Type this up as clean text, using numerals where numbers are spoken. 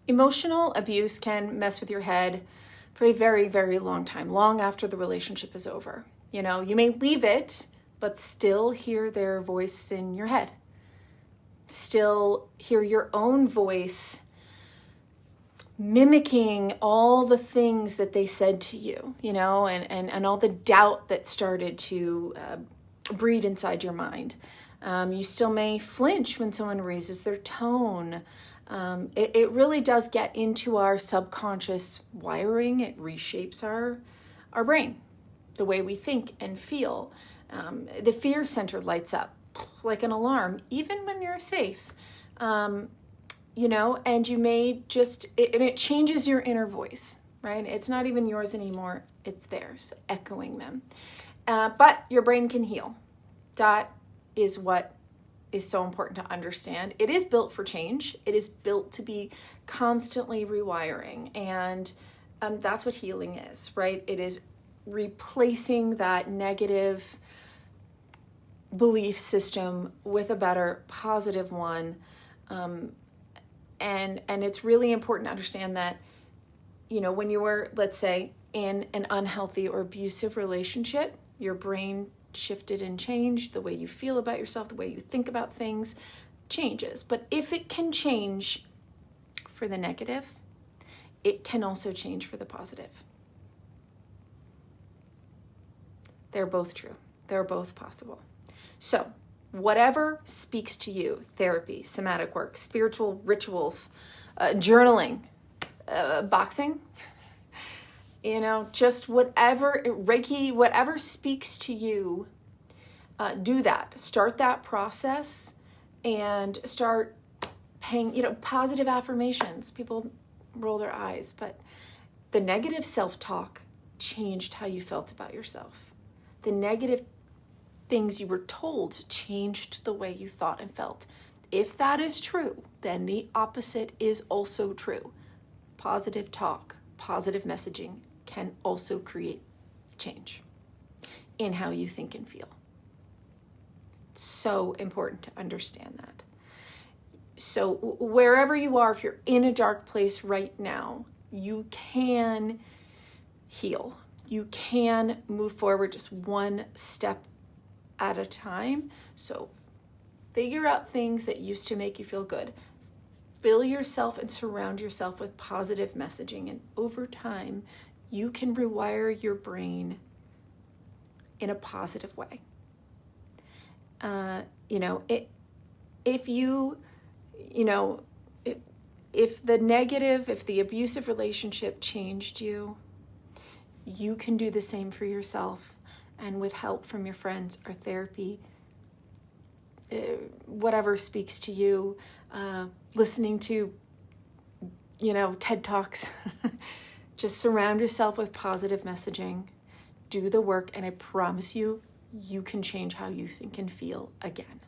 Emotional abuse can mess with your head for a very, very long time, long after the relationship is over. You know, you may leave it, but still hear their voice in your head. Still hear your own voice mimicking all the things that they said to you, you know, and all the doubt that started to breed inside your mind. You still may flinch when someone raises their tone. It really does get into our subconscious wiring. It reshapes our brain, the way we think and feel. The fear center lights up like an alarm, even when you're safe. You know, and you may and it changes your inner voice, right? It's not even yours anymore, it's theirs, echoing them. But your brain can heal. That is what is so important to understand. It is built for change. It is built to be constantly rewiring. And that's what healing is, right? It is replacing that negative belief system with a better, positive one. And it's really important to understand that, you know, when you were, let's say, in an unhealthy or abusive relationship, your brain shifted and changed. The way you feel about yourself, the way you think about things changes. But if it can change for the negative, it can also change for the positive. They're both true. They're both possible. So whatever speaks to you, therapy, somatic work, spiritual rituals, journaling, boxing, you know, just whatever, Reiki, whatever speaks to you, do that. Start that process and start paying, you know, positive affirmations. People roll their eyes, but the negative self-talk changed how you felt about yourself. The negative things you were told changed the way you thought and felt. If that is true, then the opposite is also true. Positive talk, positive messaging can also create change in how you think and feel. It's so important to understand that. So wherever you are, if you're in a dark place right now, you can heal. You can move forward just one step at a time. So figure out things that used to make you feel good. Fill yourself and surround yourself with positive messaging. And over time, you can rewire your brain in a positive way. You know, if the abusive relationship changed you, you can do the same for yourself. And with help from your friends or therapy, whatever speaks to you, listening to, you know, TED Talks, just surround yourself with positive messaging, do the work, and I promise you, you can change how you think and feel again.